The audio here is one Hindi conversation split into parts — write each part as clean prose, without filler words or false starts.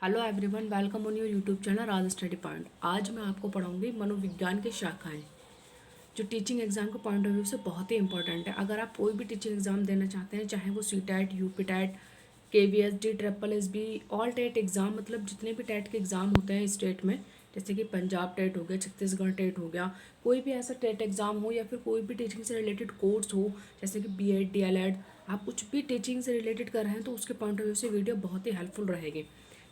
Hello everyone, welcome on your YouTube channel Raj study point. आज मैं आपको पढ़ाऊंगी मनोविज्ञान की शाखाएं, जो टीचिंग एग्जाम के पॉइंट ऑफ व्यू से बहुत ही इंपॉर्टेंट है। अगर आप कोई भी टीचिंग एग्जाम देना चाहते हैं, चाहे वो C TET, UP TET, KVSD, triple SB, all TET exam, मतलब जितने भी टेट के एग्ज़ाम होते हैं स्टेट में, जैसे कि पंजाब टेट हो गया, छत्तीसगढ़ टेट हो गया, कोई भी ऐसा टेट एग्ज़ाम हो या फिर कोई भी टीचिंग से रिलेटेड कोर्स हो, जैसे कि BEd, DLEd, आप कुछ भी टीचिंग से रिलेटेड कर रहे हैं तो उसके पॉइंट ऑफ व्यू से वीडियो बहुत ही हेल्पफुल रहेगी।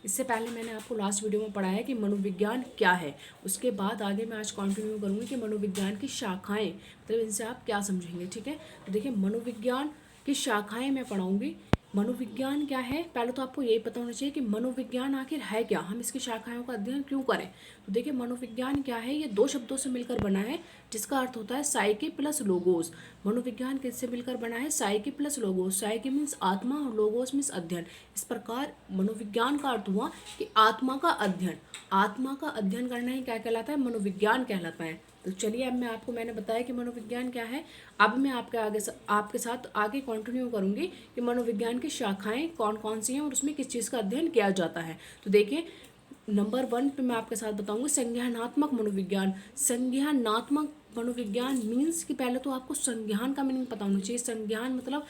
इससे पहले मैंने आपको लास्ट वीडियो में पढ़ाया कि मनोविज्ञान क्या है। उसके बाद आगे मैं आज कंटिन्यू करूँगी कि मनोविज्ञान की शाखाएं, मतलब इनसे आप क्या समझेंगे। ठीक है, तो देखिए मनोविज्ञान की शाखाएं मैं पढ़ाऊँगी। मनोविज्ञान क्या है, पहले तो आपको यही पता होना चाहिए कि मनोविज्ञान आखिर है क्या, हम इसकी शाखाओं का अध्ययन क्यों करें। तो देखिए मनोविज्ञान क्या है, ये दो शब्दों से मिलकर बना है, जिसका अर्थ होता है साइकी प्लस लोगोस। मनोविज्ञान किससे मिलकर बना है? Psyche plus logos. Psyche means आत्मा और लोगोस मीन्स अध्ययन। इस प्रकार मनोविज्ञान का अर्थ हुआ कि आत्मा का अध्ययन। आत्मा का अध्ययन करना ही क्या कहलाता है? मनोविज्ञान कहलाता है। तो चलिए, अब मैंने बताया कि मनोविज्ञान क्या है। अब मैं आपके साथ आगे कंटिन्यू करूंगी कि मनोविज्ञान की शाखाएं कौन कौन सी हैं और उसमें किस चीज़ का अध्ययन किया जाता है। तो देखिए, नंबर 1 पे मैं आपके साथ बताऊंगी संज्ञानात्मक मनोविज्ञान। संज्ञानात्मक मनोविज्ञान मीन्स कि पहले तो आपको संज्ञान का मीनिंग पता होना चाहिए। संज्ञान मतलब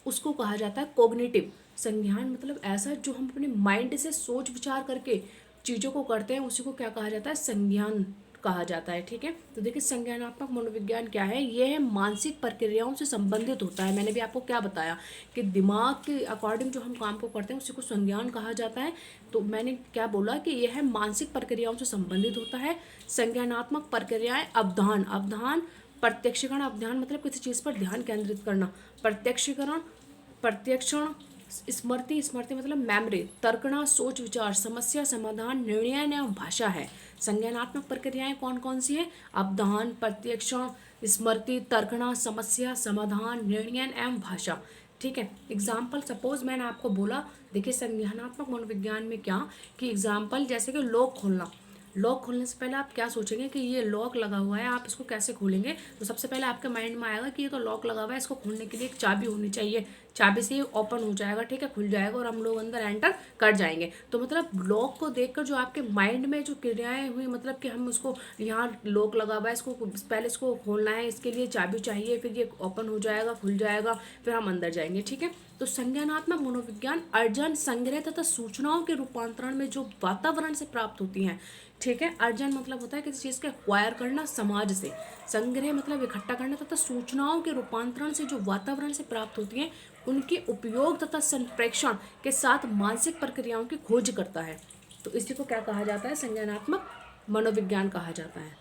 उसको कहा जाता है कोग्निटिव। संज्ञान मतलब ऐसा जो हम अपने माइंड से सोच विचार करके चीज़ों को करते हैं, उसी को क्या कहा जाता है? संज्ञान कहा जाता है। ठीक है, तो देखिए संज्ञानात्मक मनोविज्ञान क्या है? यह है मानसिक प्रक्रियाओं से संबंधित होता है। मैंने भी आपको क्या बताया कि दिमाग के अकॉर्डिंग जो हम काम को करते हैं उसी को संज्ञान कहा जाता है। तो मैंने क्या बोला कि यह है मानसिक प्रक्रियाओं से संबंधित होता है। संज्ञानात्मक प्रक्रियाएं अवधान, अवधान, प्रत्यक्षीकरण। अवधान मतलब किसी चीज़ पर ध्यान केंद्रित करना। प्रत्यक्षीकरण, प्रत्यक्षण, स्मृति, स्मृति मतलब मेमोरी, तर्कणा सोच विचार, समस्या समाधान, निर्णय एवं भाषा है। संज्ञानात्मक प्रक्रियाएं कौन कौन सी हैं? अवधान, प्रत्यक्षण, स्मृति, तर्कणा, समस्या समाधान, निर्णय एवं भाषा। ठीक है, एग्जाम्पल सपोज मैंने आपको बोला, देखिए संज्ञानात्मक मनोविज्ञान में क्या कि एग्जाम्पल जैसे कि लॉक खोलना। लॉक खोलने से पहले आप क्या सोचेंगे कि ये लॉक लगा हुआ है, आप इसको कैसे खोलेंगे? तो सबसे पहले आपके माइंड में आएगा कि ये तो लॉक लगा हुआ है, इसको खोलने के लिए एक चाबी होनी चाहिए, चाबी से ये ओपन हो जाएगा। ठीक है, खुल जाएगा और हम लोग अंदर एंटर कर जाएंगे। तो मतलब लॉक को देखकर जो आपके माइंड में जो क्रियाएं हुई, मतलब कि हम उसको, यहाँ लॉक लगा हुआ है, इसको पहले इसको खोलना है, इसके लिए चाबी चाहिए, फिर ये ओपन हो जाएगा, खुल जाएगा, फिर हम अंदर जाएंगे। ठीक है, तो संज्ञानात्मक मनोविज्ञान अर्जन, संग्रह तथा सूचनाओं के रूपांतरण में जो वातावरण से प्राप्त होती हैं। ठीक है, अर्जन मतलब होता है किसी चीज़ के एक्वायर करना समाज से, संग्रह मतलब इकट्ठा करना, तथा सूचनाओं के रूपांतरण से जो वातावरण से प्राप्त होती हैं उनके उपयोग तथा संप्रेषण के साथ मानसिक प्रक्रियाओं की खोज करता है। तो इसी को क्या कहा जाता है? संज्ञानात्मक मनोविज्ञान कहा जाता है।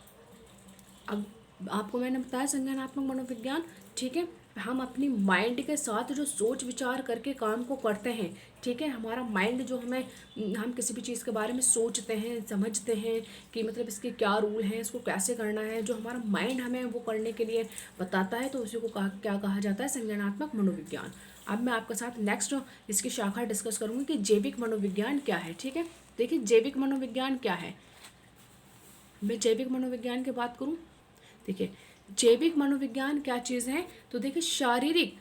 अब आपको मैंने बताया संज्ञानात्मक मनोविज्ञान। ठीक है, हम अपनी माइंड के साथ जो सोच विचार करके काम को करते हैं। ठीक है, हमारा माइंड जो हम किसी भी चीज़ के बारे में सोचते हैं, समझते हैं कि मतलब इसके क्या रूल हैं, इसको कैसे करना है, जो हमारा माइंड हमें वो करने के लिए बताता है, तो उसी को क्या कहा जाता है? संज्ञानात्मक मनोविज्ञान। अब मैं आपके साथ नेक्स्ट इसकी शाखा डिस्कस करूँगी कि जैविक मनोविज्ञान क्या है। ठीक है, देखिए जैविक मनोविज्ञान क्या है। मैं जैविक मनोविज्ञान की बात करूँ, देखिए जैविक मनोविज्ञान क्या चीज़ है? तो देखिए शारीरिक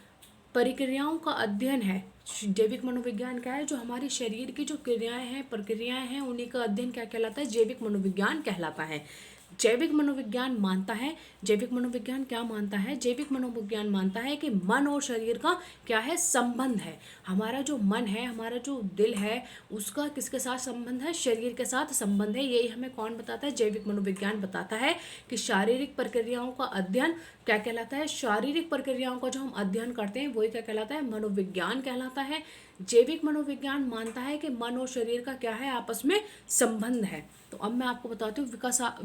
प्रक्रियाओं का अध्ययन है। जैविक मनोविज्ञान क्या है? जो हमारे शरीर की जो क्रियाएं हैं, प्रक्रियाएं हैं, उन्हीं का अध्ययन क्या कहलाता है? जैविक मनोविज्ञान कहलाता है। जैविक मनोविज्ञान मानता है, जैविक मनोविज्ञान क्या मानता है? जैविक मनोविज्ञान मानता है कि मन और शरीर का क्या है? संबंध है। हमारा जो मन है, हमारा जो दिल है, उसका किसके साथ संबंध है? शरीर के साथ संबंध है। यही हमें कौन बताता है? जैविक मनोविज्ञान बताता है कि शारीरिक प्रक्रियाओं का अध्ययन क्या कहलाता है? शारीरिक प्रक्रियाओं का जो हम अध्ययन करते हैं वही क्या कहलाता है? मनोविज्ञान कहलाता है। जैविक मनोविज्ञान मानता है कि मन और शरीर का क्या है? आपस में संबंध है। तो अब मैं आपको बताती हूँ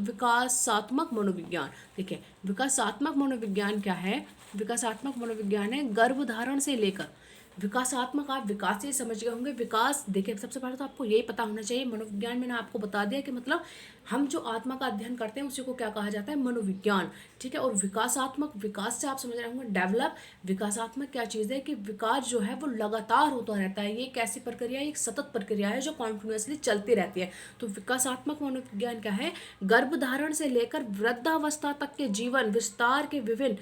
विकासात्मक मनोविज्ञान। देखिए विकासात्मक मनोविज्ञान क्या है? विकासात्मक मनोविज्ञान है गर्भधारण से लेकर विकासात्मक, आप विकास से समझ गए होंगे। विकास देखिए, सबसे पहले तो आपको यही पता होना चाहिए, मनोविज्ञान मैंने आपको बता दिया कि मतलब हम जो आत्मा का अध्ययन करते हैं उसी को क्या कहा जाता है? मनोविज्ञान। ठीक है, और विकासात्मक, विकास से आप समझ रहे होंगे डेवलप। विकासात्मक क्या चीज़ है कि विकास जो है वो लगातार होता रहता है। ये एक ऐसी प्रक्रिया, एक सतत प्रक्रिया है जो कॉन्टिन्यूसली चलती रहती है। तो विकासात्मक मनोविज्ञान क्या है? गर्भधारण से लेकर वृद्धावस्था तक के जीवन विस्तार के विभिन्न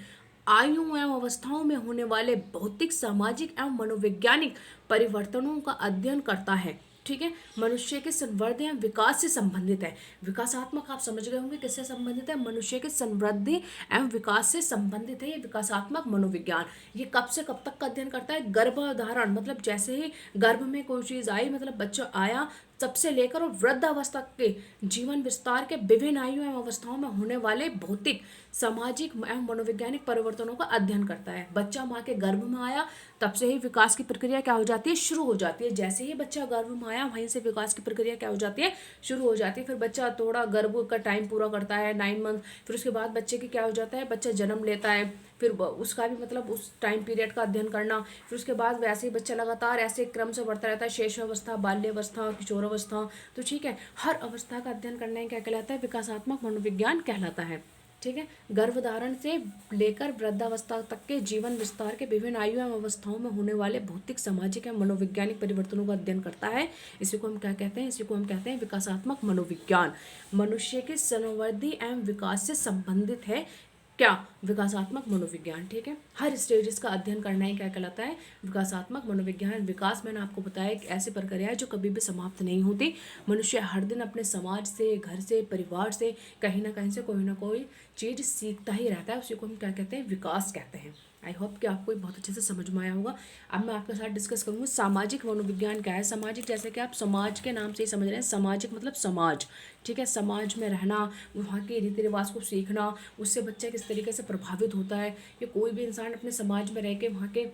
आयु एवं अवस्थाओं में होने वाले भौतिक, सामाजिक एवं मनोवैज्ञानिक परिवर्तनों का अध्ययन करता है। ठीक है। मनुष्य के संवर्धन या विकास से संबंधित है। विकासात्मक आप समझ गए होंगे किससे संबंधित है, मनुष्य के संवृद्धि एवं विकास से संबंधित है ये विकासात्मक मनोविज्ञान। ये कब से कब तक का अध्ययन करता है, गर्भाधारण मतलब जैसे ही गर्भ में कोई चीज आई, मतलब बच्चा आया, तब से लेकर और वृद्ध अवस्था के जीवन विस्तार के विभिन्न आयु एवं अवस्थाओं में होने वाले भौतिक, सामाजिक एवं मनोवैज्ञानिक परिवर्तनों का अध्ययन करता है। बच्चा माँ के गर्भ में आया, तब से ही विकास की प्रक्रिया क्या हो जाती है, शुरू हो जाती है। जैसे ही बच्चा गर्भ में आया, वहीं से विकास की प्रक्रिया क्या हो जाती है, शुरू हो जाती है। फिर बच्चा थोड़ा गर्भ का टाइम पूरा करता है, 9 मंथ, फिर उसके बाद बच्चे की क्या हो जाता है, बच्चा जन्म लेता है, फिर उसका भी मतलब उस टाइम पीरियड का अध्ययन करना। फिर उसके बाद वैसे ही बच्चा लगातार ऐसे क्रम से बढ़ता रहता है, शैशवावस्था, बाल्यावस्था, किशोरावस्था। तो ठीक है, हर अवस्था का अध्ययन करने क्या कहलाता है, विकासात्मक मनोविज्ञान कहलाता है। ठीक है, गर्भधारण से लेकर वृद्धावस्था तक के जीवन विस्तार के विभिन्न आयु एवं अवस्थाओं में होने वाले भौतिक, सामाजिक एवं मनोवैज्ञानिक परिवर्तनों का अध्ययन करता है। इसी को हम क्या कहते हैं, इसी को हम कहते हैं विकासात्मक मनोविज्ञान। मनुष्य के संवर्धन एवं विकास से संबंधित है क्या, विकासात्मक मनोविज्ञान। ठीक है, हर स्टेजेस का अध्ययन करना ही क्या कहलाता है, विकासात्मक मनोविज्ञान। विकास मैंने आपको बताया एक ऐसी प्रक्रिया है जो कभी भी समाप्त नहीं होती। मनुष्य हर दिन अपने समाज से, घर से, परिवार से, कहीं ना कहीं से कोई ना कोई चीज सीखता ही रहता है। उसी को हम क्या कहते हैं, विकास कहते हैं। आई होप कि आपको बहुत अच्छे से समझ में आया होगा। अब मैं आपके साथ डिस्कस करूँगी सामाजिक मनोविज्ञान क्या है। सामाजिक जैसे कि आप समाज के नाम से ही समझ रहे हैं, सामाजिक मतलब समाज। ठीक है, समाज में रहना, वहाँ के रीति रिवाज को सीखना, उससे बच्चा किस तरीके से प्रभावित होता है, या कोई भी इंसान अपने समाज में रह के वहाँ के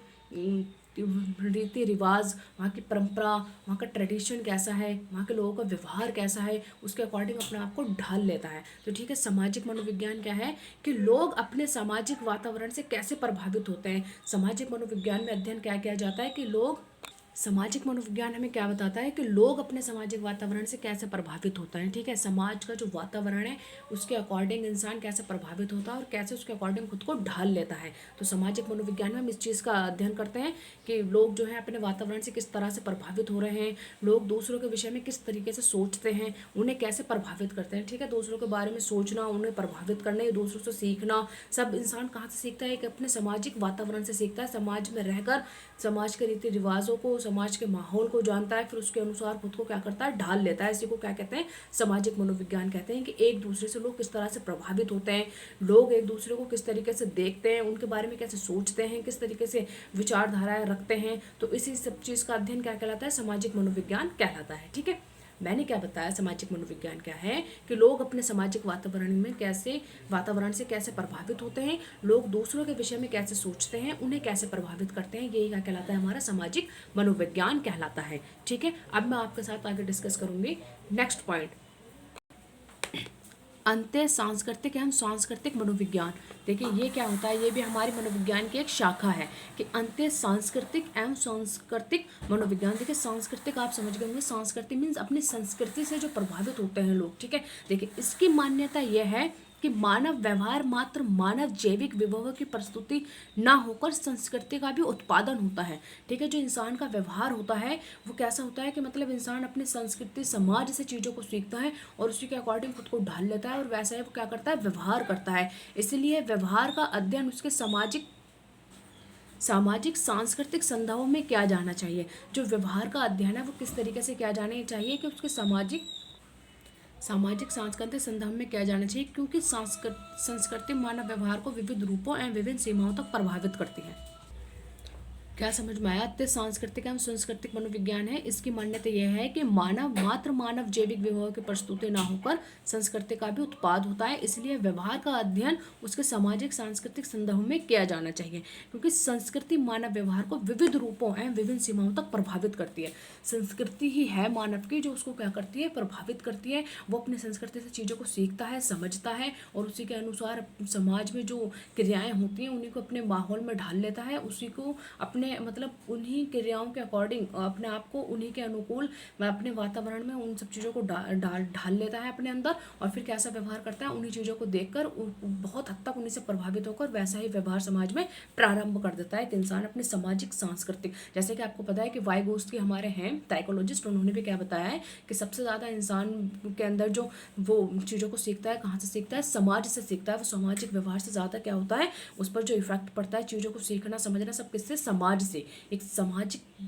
रीति रिवाज, वहाँ की परंपरा, वहाँ का ट्रेडिशन कैसा है, वहाँ के लोगों का व्यवहार कैसा है, उसके अकॉर्डिंग अपने आप को ढाल लेता है। तो ठीक है, सामाजिक मनोविज्ञान क्या है कि लोग अपने सामाजिक वातावरण से कैसे प्रभावित होते हैं। सामाजिक मनोविज्ञान में अध्ययन क्या किया जाता है कि लोग, सामाजिक मनोविज्ञान हमें क्या बताता है कि लोग अपने सामाजिक वातावरण से कैसे प्रभावित होते हैं। ठीक है, समाज का जो वातावरण है उसके अकॉर्डिंग इंसान कैसे प्रभावित होता है और कैसे उसके अकॉर्डिंग खुद को ढाल लेता है। तो सामाजिक मनोविज्ञान में हम इस चीज़ का अध्ययन करते हैं कि लोग जो है अपने वातावरण से किस तरह से प्रभावित हो रहे हैं, लोग दूसरों के विषय में किस तरीके से सोचते हैं, उन्हें कैसे प्रभावित करते हैं। ठीक है, दूसरों के बारे में सोचना, उन्हें प्रभावित करना, दूसरों से सीखना, सब इंसान कहाँ से सीखता है कि अपने सामाजिक वातावरण से सीखता है। समाज में रहकर समाज के रीति रिवाजों को, समाज के माहौल को जानता है, फिर उसके अनुसार खुद को क्या करता है, ढाल लेता है। इसी को क्या कहते हैं, सामाजिक मनोविज्ञान कहते हैं कि एक दूसरे से लोग किस तरह से प्रभावित होते हैं, लोग एक दूसरे को किस तरीके से देखते हैं, उनके बारे में कैसे सोचते हैं, किस तरीके से विचारधाराएं रखते हैं। तो इसी सब चीज़ का अध्ययन क्या कहलाता है, सामाजिक मनोविज्ञान कहलाता है। ठीक है, मैंने क्या बताया, सामाजिक मनोविज्ञान क्या है कि लोग अपने सामाजिक वातावरण में कैसे, वातावरण से कैसे प्रभावित होते हैं, लोग दूसरों के विषय में कैसे सोचते हैं, उन्हें कैसे प्रभावित करते हैं, यही क्या कहलाता है, हमारा सामाजिक मनोविज्ञान कहलाता है। ठीक है, अब मैं आपके साथ आगे डिस्कस करूंगी नेक्स्ट पॉइंट, अंत्य सांस्कृतिक एवं सांस्कृतिक मनोविज्ञान। देखिए ये क्या होता है, ये भी हमारे मनोविज्ञान की एक शाखा है कि अंत्य सांस्कृतिक एवं सांस्कृतिक मनोविज्ञान। देखिए सांस्कृतिक आप समझ गए होंगे, सांस्कृतिक मीन्स अपनी संस्कृति से जो प्रभावित होते हैं लोग। ठीक है, देखिए इसकी मान्यता यह है कि मानव व्यवहार मात्र मानव जैविक विभवों की प्रस्तुति ना होकर संस्कृति का भी उत्पादन होता है। ठीक है, जो इंसान का व्यवहार होता है वो कैसा होता है कि मतलब इंसान अपनी संस्कृति, समाज से चीज़ों को सीखता है और उसी के अकॉर्डिंग खुद को ढाल लेता है और वैसा ही वो क्या करता है, व्यवहार करता है। इसलिए व्यवहार का अध्ययन उसके सामाजिक सांस्कृतिक संदर्भों में किया जाना चाहिए। जो व्यवहार का अध्ययन है वो किस तरीके से किया जाना चाहिए कि उसके सामाजिक सांस्कृतिक संदर्भ में किया जाना चाहिए, क्योंकि संस्कृति मानव व्यवहार को विविध रूपों एवं विभिन्न सीमाओं तक प्रभावित करती है। क्या समझ में आया, अत्य सांस्कृतिक एवं सांस्कृतिक मनोविज्ञान है। इसकी मान्यता यह है कि मानव जैविक विभव की प्रस्तुति ना होकर संस्कृति का भी उत्पाद होता है। इसलिए व्यवहार का अध्ययन उसके सामाजिक सांस्कृतिक संदर्भ में किया जाना चाहिए, क्योंकि संस्कृति मानव व्यवहार को विविध रूपों एवं विभिन्न सीमाओं तक प्रभावित करती है। संस्कृति ही है मानव की जो उसको क्या करती है, प्रभावित करती है। वो अपनी संस्कृति से चीज़ों को सीखता है, समझता है और उसी के अनुसार समाज में जो क्रियाएं होती हैं उन्हीं को अपने माहौल में ढाल लेता है, उसी को अपने मतलब उन्हीं क्रियाओं के अकॉर्डिंग अपने आप को उन्हीं के अनुकूल अपने वातावरण में उन सब चीज़ों को ढाल लेता है अपने अंदर, और फिर कैसा व्यवहार करता है, उन्हीं चीज़ों को देखकर बहुत हद तक उन्हीं से प्रभावित होकर वैसा ही व्यवहार समाज में प्रारंभ कर देता है। कि इंसान अपने सामाजिक सांस्कृतिक, जैसे कि आपको पता है कि वाइगोत्स्की हमारे हैं साइकोलॉजिस्ट, उन्होंने भी क्या बताया है कि सबसे ज़्यादा इंसान के अंदर जो वो चीज़ों को सीखता है, कहाँ से सीखता है, समाज से सीखता है। वो सामाजिक व्यवहार से ज़्यादा क्या होता है, उस पर जो इफेक्ट पड़ता है, चीज़ों को सीखना समझना सब किससे, समाज समाज से, एक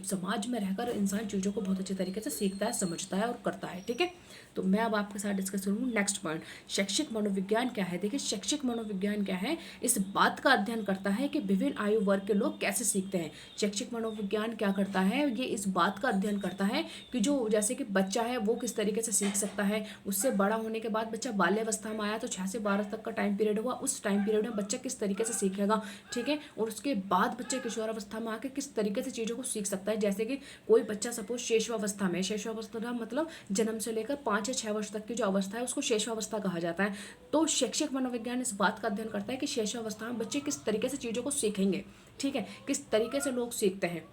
समाज में रहकर इंसान चीज़ों को बहुत अच्छे तरीके से सीखता है, समझता है और करता है। ठीक है, तो मैं अब आपके साथ डिस्कस करूँगी नेक्स्ट पॉइंट, शैक्षिक मनोविज्ञान क्या है। देखिए, शैक्षिक मनोविज्ञान क्या है, इस बात का अध्ययन करता है कि विभिन्न आयु वर्ग के लोग कैसे सीखते हैं। शैक्षिक मनोविज्ञान क्या करता है, ये इस बात का अध्ययन करता है कि जो जैसे कि बच्चा है वो किस तरीके से सीख सकता है, उससे बड़ा होने के बाद बच्चा बाल्यावस्था में आया तो 6 से 12 तक का टाइम पीरियड हुआ, उस टाइम पीरियड में बच्चा किस तरीके से सीखेगा। ठीक है, और उसके बाद बच्चे किशोरावस्था में आके किस तरीके से चीज़ों को सीख सकता है। जैसे कि कोई बच्चा सपोज शेषवावस्था में, शेषवावस्था मतलब जन्म से लेकर 5 या 6 वर्ष तक की जो अवस्था है उसको शेषवावस्था कहा जाता है। तो शैक्षिक मनोविज्ञान इस बात का अध्ययन करता है कि शेषवावस्था में बच्चे किस तरीके से चीज़ों को सीखेंगे। ठीक है, किस तरीके से लोग सीखते हैं,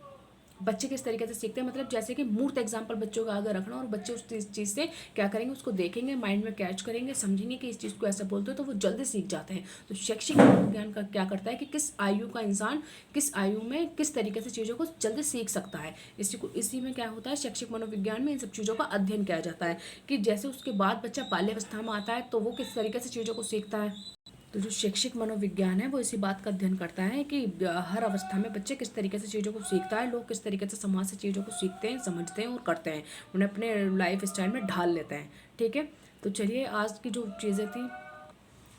बच्चे किस तरीके से सीखते हैं, मतलब जैसे कि मूर्त एग्जाम्पल बच्चों का आगे रखना और बच्चे उस चीज़ से क्या करेंगे, उसको देखेंगे, माइंड में कैच करेंगे, समझेंगे कि इस चीज़ को ऐसा बोलते हो तो वो जल्दी सीख जाते हैं। तो शैक्षिक मनोविज्ञान का क्या करता है कि किस आयु का इंसान किस आयु में किस तरीके से चीज़ों को जल्दी सीख सकता है। इसी में क्या होता है, शैक्षिक मनोविज्ञान में इन सब चीज़ों का अध्ययन किया जाता है कि जैसे उसके बाद बच्चा बाल्यावस्था में आता है तो वो किस तरीके से चीज़ों को सीखता है। तो जो शैक्षिक मनोविज्ञान है वो इसी बात का अध्ययन करता है कि हर अवस्था में बच्चे किस तरीके से चीज़ों को सीखता है, लोग किस तरीके से समाज से चीज़ों को सीखते हैं, समझते हैं और करते हैं, उन्हें अपने लाइफ स्टाइल में ढाल लेते हैं। ठीक है, तो चलिए आज की जो चीज़ें थी,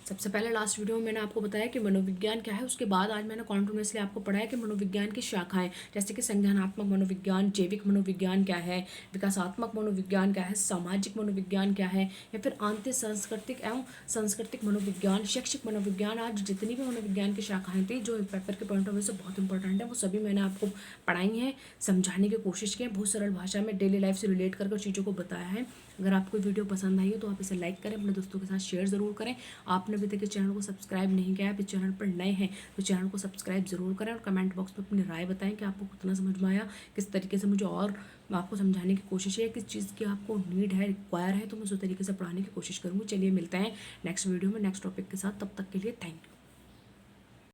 सबसे पहले लास्ट वीडियो में मैंने आपको बताया कि मनोविज्ञान क्या है, उसके बाद आज मैंने कॉन्टिन्यूसली आपको पढ़ाया कि मनोविज्ञान की शाखाएं, जैसे कि संज्ञानात्मक मनोविज्ञान, जैविक मनोविज्ञान क्या है, विकासात्मक मनोविज्ञान क्या है, सामाजिक मनोविज्ञान क्या है, या फिर आंतरिक सांस्कृतिक एवं सांस्कृतिक मनोविज्ञान, शैक्षिक मनोविज्ञान। आज जितनी भी मनोविज्ञान की शाखाएं थी जो पेपर के पॉइंट ऑफ व्यू से बहुत इंपॉर्टेंट है, वो सभी मैंने आपको पढ़ाई हैं, समझाने की कोशिश की है, बहुत सरल भाषा में डेली लाइफ से रिलेट कर चीज़ों को बताया है। अगर आपको वीडियो पसंद आई हो तो आप इसे लाइक करें, अपने दोस्तों के साथ शेयर ज़रूर करें। आपने अभी तक इस चैनल को सब्सक्राइब नहीं किया है, इस चैनल पर नए हैं तो चैनल को सब्सक्राइब ज़रूर करें और कमेंट बॉक्स में अपनी राय बताएं कि आपको कितना समझ में आया, किस तरीके से मुझे और आपको समझाने की कोशिश है, किस चीज़ की आपको नीड है, रिक्वायर है, तो मैं उस तरीके से पढ़ाने की कोशिश करूँगी। चलिए मिलते हैं नेक्स्ट वीडियो में नेक्स्ट टॉपिक के साथ, तब तक के लिए थैंक यू।